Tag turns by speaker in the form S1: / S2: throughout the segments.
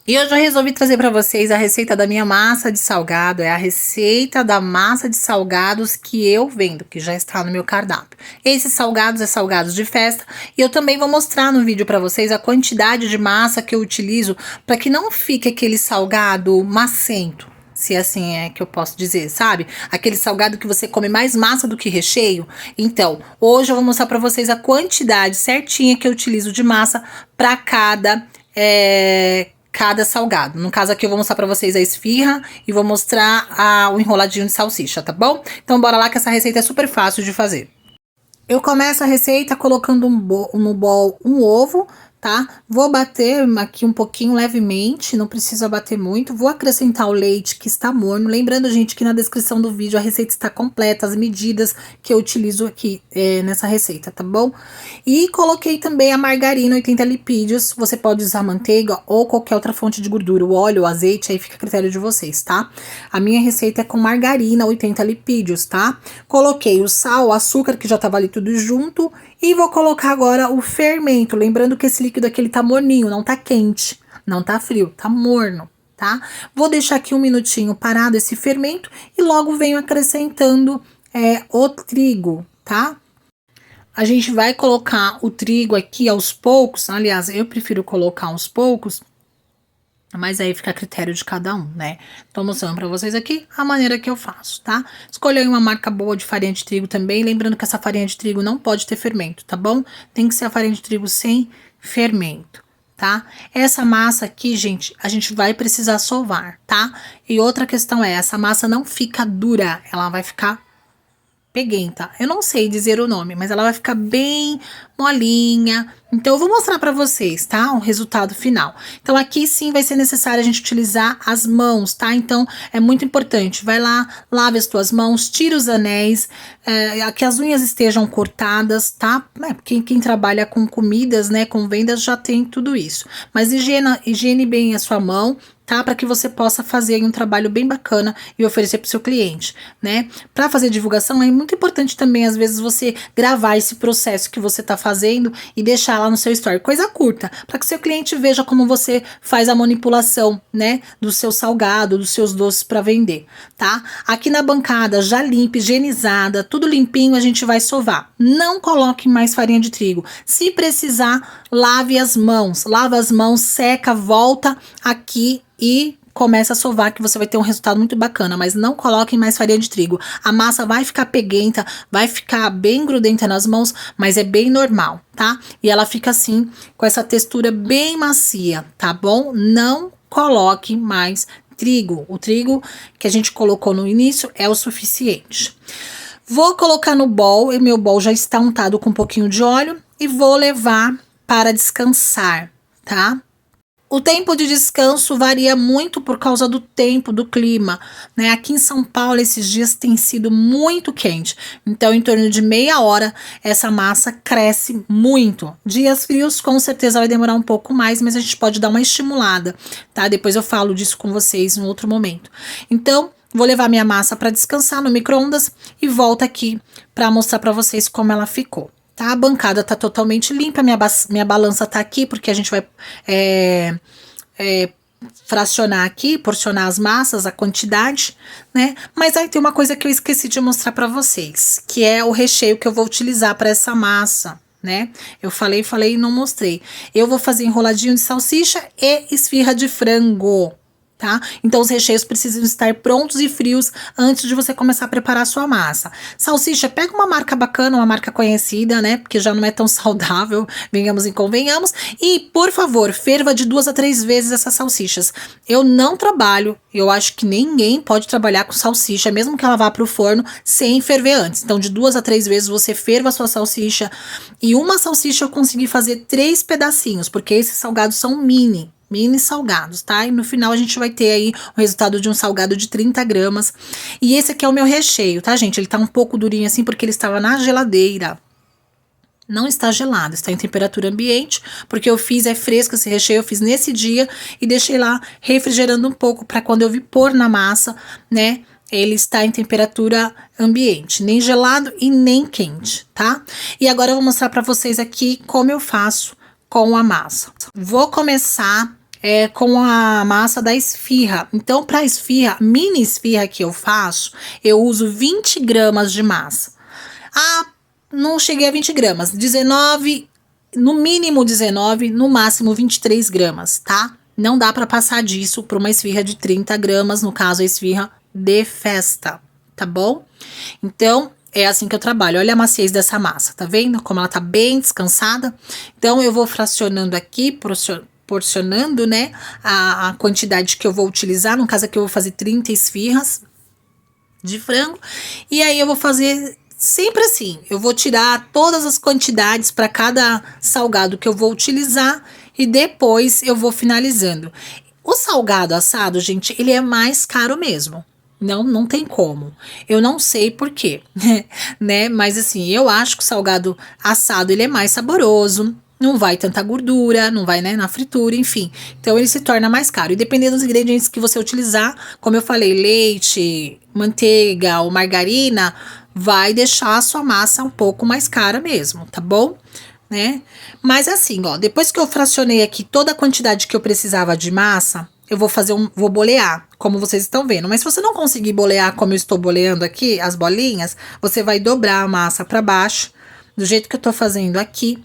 S1: E hoje eu resolvi trazer para vocês a receita da minha massa de salgado. É a receita da massa de salgados que eu vendo, que já está no meu cardápio. Esses salgados é salgados de festa. E eu também vou mostrar no vídeo para vocês a quantidade de massa que eu utilizo para que não fique aquele salgado macento. Se assim é que eu posso dizer, sabe? Aquele salgado que você come mais massa do que recheio. Então, hoje eu vou mostrar para vocês a quantidade certinha que eu utilizo de massa para cada salgado. No caso aqui eu vou mostrar pra vocês a esfirra e vou mostrar o enroladinho de salsicha, tá bom? Então bora lá que essa receita é super fácil de fazer. Eu começo a receita colocando no bowl um ovo, tá? Vou bater aqui um pouquinho levemente, não precisa bater muito. Vou acrescentar o leite que está morno. Lembrando, gente, que na descrição do vídeo a receita está completa, as medidas que eu utilizo aqui nessa receita, tá bom? E coloquei também a margarina 80 lipídios. Você pode usar manteiga ou qualquer outra fonte de gordura, o óleo, o azeite, aí fica a critério de vocês, tá? A minha receita é com margarina 80 lipídios, tá? Coloquei o sal, o açúcar, que já tava ali tudo junto, e vou colocar agora o fermento. Lembrando que esse líquido aqui ele tá morninho, não tá quente, não tá frio, tá morno, tá? Vou deixar aqui um minutinho parado esse fermento e logo venho acrescentando o trigo, tá? A gente vai colocar o trigo aqui aos poucos, aliás, eu prefiro colocar aos poucos, mas aí fica a critério de cada um, né? Tô mostrando pra vocês aqui a maneira que eu faço, tá? Escolhi uma marca boa de farinha de trigo também, lembrando que essa farinha de trigo não pode ter fermento, tá bom? Tem que ser a farinha de trigo sem fermento, tá? Essa massa aqui, gente, a gente vai precisar sovar, tá? E outra questão é, essa massa não fica dura, ela vai ficar peguenta. Eu não sei dizer o nome, mas ela vai ficar bem molinha. Então, eu vou mostrar pra vocês, tá? O resultado final. Então, aqui sim vai ser necessário a gente utilizar as mãos, tá? Então, é muito importante. Vai lá, lave as tuas mãos, tira os anéis, que as unhas estejam cortadas, tá? Quem trabalha com comidas, né, com vendas, já tem tudo isso. Mas higiene bem a sua mão, tá? Para que você possa fazer aí um trabalho bem bacana e oferecer para o seu cliente, né? Para fazer divulgação é muito importante também, às vezes, você gravar esse processo que você tá fazendo e deixar lá no seu story, coisa curta, para que o seu cliente veja como você faz a manipulação, né? Do seu salgado, dos seus doces para vender, tá? Aqui na bancada, já limpa, higienizada, tudo limpinho, a gente vai sovar. Não coloque mais farinha de trigo. Se precisar, lave as mãos, seca, volta aqui e começa a sovar, que você vai ter um resultado muito bacana, mas não coloquem mais farinha de trigo. A massa vai ficar peguenta, vai ficar bem grudenta nas mãos, mas é bem normal, tá? E ela fica assim, com essa textura bem macia, tá bom? Não coloque mais trigo. O trigo que a gente colocou no início é o suficiente. Vou colocar no bowl, e meu bowl já está untado com um pouquinho de óleo, e vou levar para descansar, tá? O tempo de descanso varia muito por causa do tempo, do clima, né? Aqui em São Paulo esses dias tem sido muito quente, então em torno de meia hora essa massa cresce muito. Dias frios com certeza vai demorar um pouco mais, mas a gente pode dar uma estimulada, tá? Depois eu falo disso com vocês em outro momento. Então, vou levar minha massa para descansar no micro-ondas e volto aqui para mostrar para vocês como ela ficou. Tá? A bancada tá totalmente limpa, minha balança tá aqui, porque a gente vai fracionar aqui, porcionar as massas, a quantidade, né? Mas aí tem uma coisa que eu esqueci de mostrar pra vocês, que é o recheio que eu vou utilizar para essa massa, né? Eu falei e não mostrei. Eu vou fazer enroladinho de salsicha e esfirra de frango, tá? Então os recheios precisam estar prontos e frios antes de você começar a preparar a sua massa. Salsicha, pega uma marca bacana, uma marca conhecida, né? Porque já não é tão saudável, venhamos e convenhamos. E, por favor, ferva de 2 a 3 vezes essas salsichas. Eu não trabalho, eu acho que ninguém pode trabalhar com salsicha, mesmo que ela vá para o forno, sem ferver antes. Então, de 2 a 3 vezes você ferva a sua salsicha. E uma salsicha eu consegui fazer 3 pedacinhos, porque esses salgados são mini salgados, tá? E no final a gente vai ter aí o resultado de um salgado de 30 gramas. E esse aqui é o meu recheio, tá, gente? Ele tá um pouco durinho assim porque ele estava na geladeira. Não está gelado, está em temperatura ambiente, porque eu fiz, é fresco esse recheio, eu fiz nesse dia e deixei lá refrigerando um pouco para quando eu vir pôr na massa, né? Ele está em temperatura ambiente, nem gelado e nem quente, tá? E agora eu vou mostrar para vocês aqui como eu faço com a massa. Vou começar com a massa da esfirra. Então, para esfirra, mini esfirra que eu faço, eu uso 20 gramas de massa. Ah, não cheguei a 20 gramas, 19, no mínimo 19, no máximo 23 gramas, tá? Não dá para passar disso para uma esfirra de 30 gramas, no caso a esfirra de festa, tá bom? Então, é assim que eu trabalho. Olha a maciez dessa massa, tá vendo? Como ela tá bem descansada. Então, eu vou fracionando aqui, porcionando, né, a quantidade que eu vou utilizar. No caso aqui, eu vou fazer 30 esfirras de frango. E aí, eu vou fazer sempre assim. Eu vou tirar todas as quantidades para cada salgado que eu vou utilizar. E depois, eu vou finalizando. O salgado assado, gente, ele é mais caro mesmo. Não tem como. Eu não sei por quê, né? Mas assim, eu acho que o salgado assado ele é mais saboroso, não vai tanta gordura, não vai, né, na fritura, enfim. Então ele se torna mais caro. E dependendo dos ingredientes que você utilizar, como eu falei, leite, manteiga ou margarina, vai deixar a sua massa um pouco mais cara mesmo, tá bom? Né? Mas assim, ó, depois que eu fracionei aqui toda a quantidade que eu precisava de massa, eu vou bolear, como vocês estão vendo. Mas se você não conseguir bolear como eu estou boleando aqui, as bolinhas, você vai dobrar a massa para baixo, do jeito que eu tô fazendo aqui,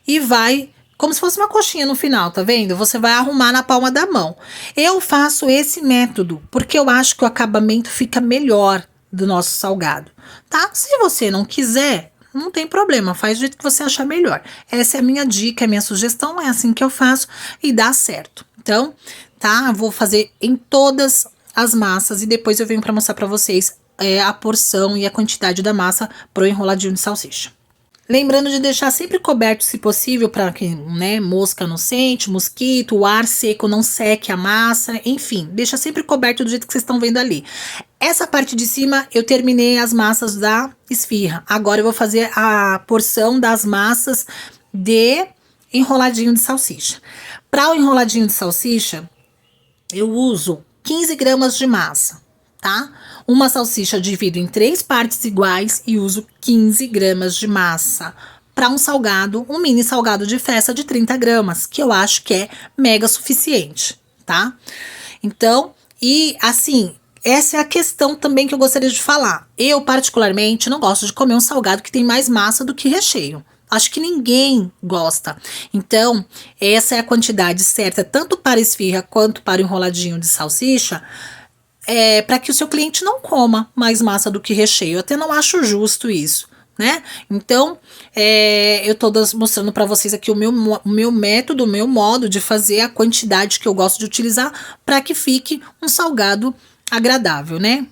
S1: e vai, como se fosse uma coxinha no final, tá vendo? Você vai arrumar na palma da mão. Eu faço esse método, porque eu acho que o acabamento fica melhor do nosso salgado, tá? Se você não quiser, não tem problema, faz do jeito que você achar melhor. Essa é a minha dica, a minha sugestão, é assim que eu faço e dá certo. Então, tá? Vou fazer em todas as massas e depois eu venho para mostrar para vocês a porção e a quantidade da massa pro enroladinho de salsicha. Lembrando de deixar sempre coberto, se possível, para que, né, mosca não sente, mosquito, o ar seco não seque a massa, enfim, deixa sempre coberto do jeito que vocês estão vendo ali. Essa parte de cima eu terminei as massas da esfirra. Agora eu vou fazer a porção das massas de enroladinho de salsicha. Para o enroladinho de salsicha, eu uso 15 gramas de massa, tá? Uma salsicha divido em 3 partes iguais e uso 15 gramas de massa. Para um salgado, um mini salgado de festa de 30 gramas, que eu acho que é mega suficiente, tá? Então, e assim, essa é a questão também que eu gostaria de falar. Eu, particularmente, não gosto de comer um salgado que tem mais massa do que recheio. Acho que ninguém gosta. Então, essa é a quantidade certa, tanto para esfirra quanto para o enroladinho de salsicha, para que o seu cliente não coma mais massa do que recheio. Eu até não acho justo isso, né? Então, eu tô mostrando para vocês aqui o meu método, o meu modo de fazer, a quantidade que eu gosto de utilizar para que fique um salgado agradável, né?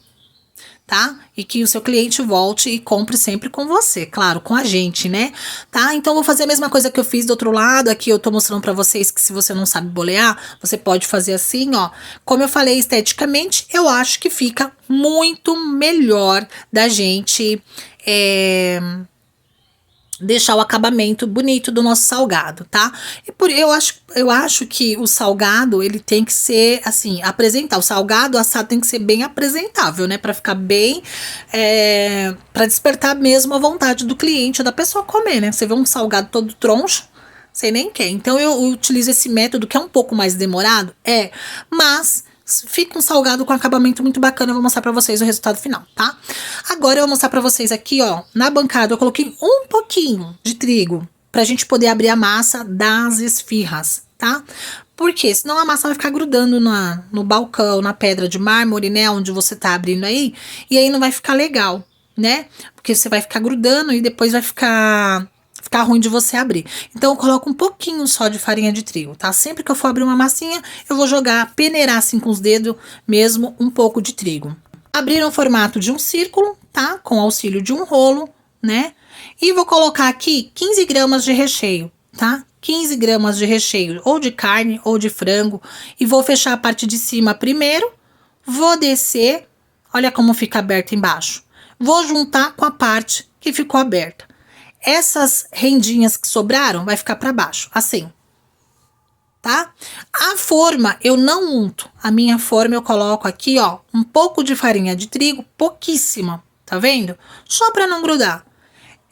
S1: Tá? E que o seu cliente volte e compre sempre com você, claro, com a gente, né? Tá? Então, vou fazer a mesma coisa que eu fiz do outro lado. Aqui eu tô mostrando pra vocês que se você não sabe bolear, você pode fazer assim, ó. Como eu falei, esteticamente, eu acho que fica muito melhor da gente deixar o acabamento bonito do nosso salgado, tá? Eu acho que o salgado, ele tem que ser, assim, apresentar. O salgado assado tem que ser bem apresentável, né? Pra ficar bem, pra despertar mesmo a vontade do cliente, da pessoa comer, né? Você vê um salgado todo troncho, você nem quer. Então, eu utilizo esse método, que é um pouco mais demorado, mas fica um salgado com acabamento muito bacana. Eu vou mostrar pra vocês o resultado final, tá? Agora eu vou mostrar pra vocês aqui, ó. Na bancada eu coloquei um pouquinho de trigo pra gente poder abrir a massa das esfirras, tá? Porque senão a massa vai ficar grudando no balcão, na pedra de mármore, né? Onde você tá abrindo aí. E aí não vai ficar legal, né? Porque você vai ficar grudando e depois vai ficar ruim de você abrir. Então eu coloco um pouquinho só de farinha de trigo, tá? Sempre que eu for abrir uma massinha, eu vou jogar, peneirar assim com os dedos mesmo, um pouco de trigo. Abrir no formato de um círculo, tá? Com auxílio de um rolo, né? E vou colocar aqui 15 gramas de recheio, tá? 15 gramas de recheio, ou de carne ou de frango. E vou fechar a parte de cima primeiro, vou descer, olha como fica aberto embaixo. Vou juntar com a parte que ficou aberta. Essas rendinhas que sobraram vai ficar para baixo, assim, tá? A forma eu não unto. A minha forma eu coloco aqui, ó, um pouco de farinha de trigo, pouquíssima, tá vendo? Só para não grudar.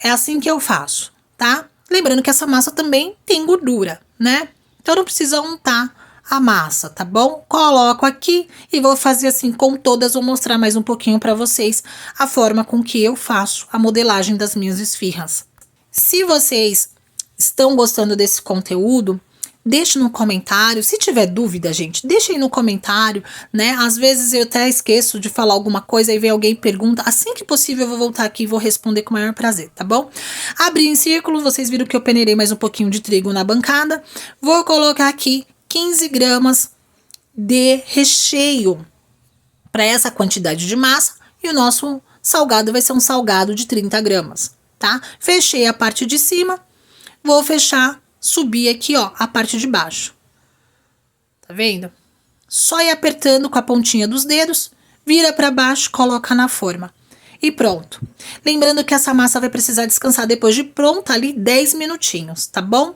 S1: É assim que eu faço, tá? Lembrando que essa massa também tem gordura, né? Então não precisa untar a massa, tá bom? Coloco aqui e vou fazer assim com todas, vou mostrar mais um pouquinho para vocês a forma com que eu faço a modelagem das minhas esfirras. Se vocês estão gostando desse conteúdo, deixe no comentário. Se tiver dúvida, gente, deixa aí no comentário, né? Às vezes eu até esqueço de falar alguma coisa e vem alguém e pergunta. Assim que possível eu vou voltar aqui e vou responder com o maior prazer, tá bom? Abri em círculo, vocês viram que eu peneirei mais um pouquinho de trigo na bancada. Vou colocar aqui 15 gramas de recheio para essa quantidade de massa e o nosso salgado vai ser um salgado de 30 gramas, tá? Fechei a parte de cima, vou fechar, subir aqui, ó, a parte de baixo. Tá vendo? Só ir apertando com a pontinha dos dedos, vira para baixo, coloca na forma. E pronto. Lembrando que essa massa vai precisar descansar depois de pronta ali 10 minutinhos, tá bom?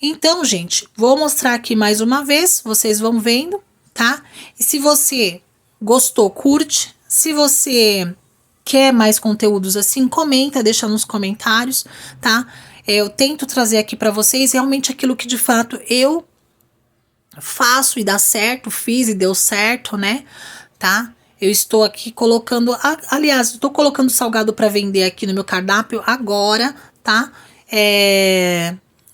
S1: Então, gente, vou mostrar aqui mais uma vez, vocês vão vendo, tá? E se você gostou, curte. Se você quer mais conteúdos assim, comenta, deixa nos comentários, tá? Eu tento trazer aqui para vocês realmente aquilo que de fato eu faço e dá certo, fiz e deu certo, né? Tá? Eu estou aqui colocando, aliás, estou colocando salgado para vender aqui no meu cardápio agora, tá?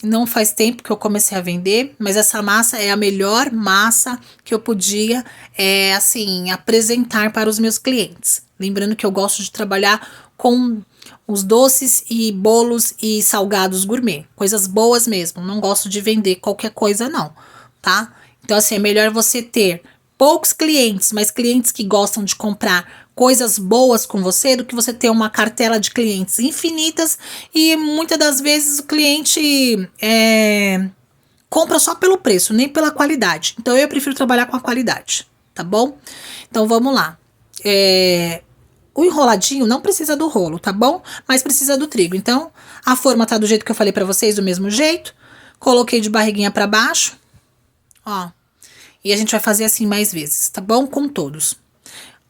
S1: Não faz tempo que eu comecei a vender, mas essa massa é a melhor massa que eu podia, assim, apresentar para os meus clientes. Lembrando que eu gosto de trabalhar com os doces e bolos e salgados gourmet, coisas boas mesmo. Não gosto de vender qualquer coisa não, tá? Então assim, é melhor você ter poucos clientes, mas clientes que gostam de comprar coisas boas com você, do que você ter uma cartela de clientes infinitas e muitas das vezes o cliente compra só pelo preço, nem pela qualidade. Então eu prefiro trabalhar com a qualidade, tá bom? Então vamos lá. O enroladinho não precisa do rolo, tá bom? Mas precisa do trigo. Então a forma tá do jeito que eu falei pra vocês, do mesmo jeito. Coloquei de barriguinha pra baixo, ó. E a gente vai fazer assim mais vezes, tá bom? Com todos.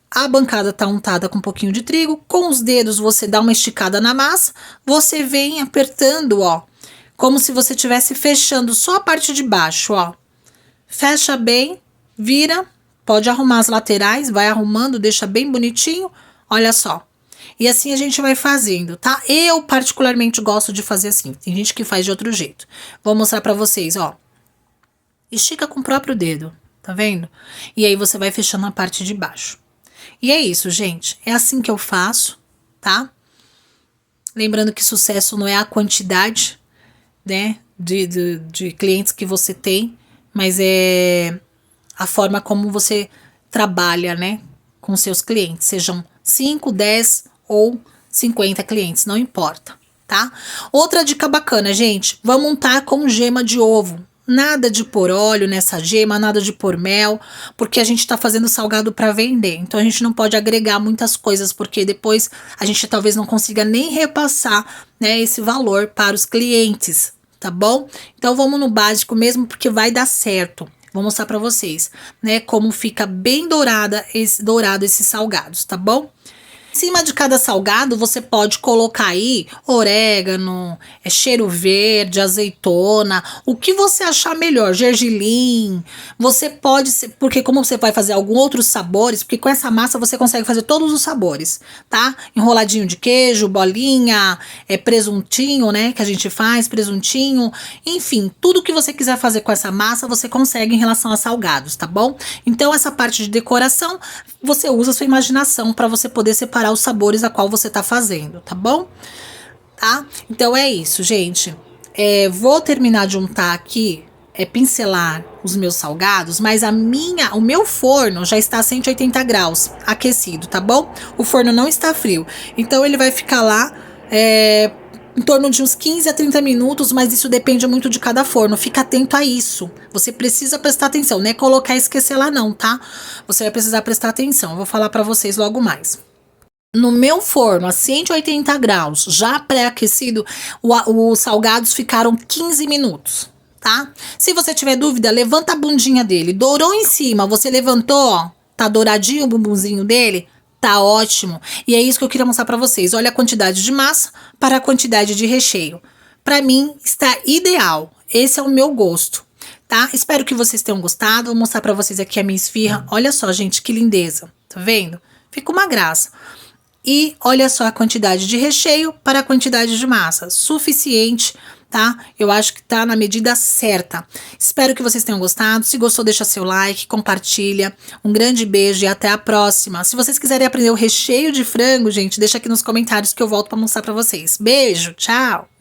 S1: A bancada tá untada com um pouquinho de trigo. Com os dedos você dá uma esticada na massa. Você vem apertando, ó. Como se você estivesse fechando só a parte de baixo, ó. Fecha bem, vira. Pode arrumar as laterais, vai arrumando, deixa bem bonitinho. Olha só. E assim a gente vai fazendo, tá? Eu particularmente gosto de fazer assim. Tem gente que faz de outro jeito. Vou mostrar pra vocês, ó. Estica com o próprio dedo, tá vendo? E aí você vai fechando a parte de baixo. E é isso, gente. É assim que eu faço, tá? Lembrando que sucesso não é a quantidade, né, de clientes que você tem, mas é a forma como você trabalha, né, com seus clientes. Sejam 5, 10 ou 50 clientes, não importa, tá? Outra dica bacana, gente. Vamos untar com gema de ovo. Nada de pôr óleo nessa gema, nada de pôr mel, porque a gente tá fazendo salgado para vender. Então a gente não pode agregar muitas coisas, porque depois a gente talvez não consiga nem repassar, né, esse valor para os clientes, tá bom? Então vamos no básico mesmo, porque vai dar certo. Vou mostrar para vocês, né, como fica bem dourado esses salgados, tá bom? Em cima de cada salgado, você pode colocar aí orégano, cheiro verde, azeitona, o que você achar melhor, gergelim. Você pode, porque como você vai fazer alguns outros sabores, porque com essa massa você consegue fazer todos os sabores, tá? Enroladinho de queijo, bolinha, presuntinho, né, que a gente faz, presuntinho, enfim, tudo que você quiser fazer com essa massa, você consegue em relação a salgados, tá bom? Então essa parte de decoração, você usa a sua imaginação para você poder separar os sabores a qual você tá fazendo, tá bom? Tá? Então é isso, gente. Vou terminar de untar aqui, pincelar os meus salgados, mas o meu forno já está a 180 graus, aquecido, tá bom? O forno não está frio, então ele vai ficar lá em torno de uns 15 a 30 minutos, mas isso depende muito de cada forno. Fica atento a isso. Você precisa prestar atenção, não é colocar e esquecer lá não, tá? Você vai precisar prestar atenção. Eu vou falar pra vocês logo mais. No meu forno a 180 graus, já pré-aquecido, os salgados ficaram 15 minutos, tá? Se você tiver dúvida, levanta a bundinha dele. Dourou em cima, você levantou, ó, tá douradinho o bumbumzinho dele? Tá ótimo. E é isso que eu queria mostrar pra vocês. Olha a quantidade de massa para a quantidade de recheio. Pra mim, está ideal. Esse é o meu gosto, tá? Espero que vocês tenham gostado. Vou mostrar pra vocês aqui a minha esfirra. Olha só, gente, que lindeza. Tá vendo? Fica uma graça. E olha só a quantidade de recheio para a quantidade de massa. Suficiente, tá? Eu acho que tá na medida certa. Espero que vocês tenham gostado. Se gostou, deixa seu like, compartilha. Um grande beijo e até a próxima. Se vocês quiserem aprender o recheio de frango, gente, deixa aqui nos comentários que eu volto pra mostrar pra vocês. Beijo, tchau!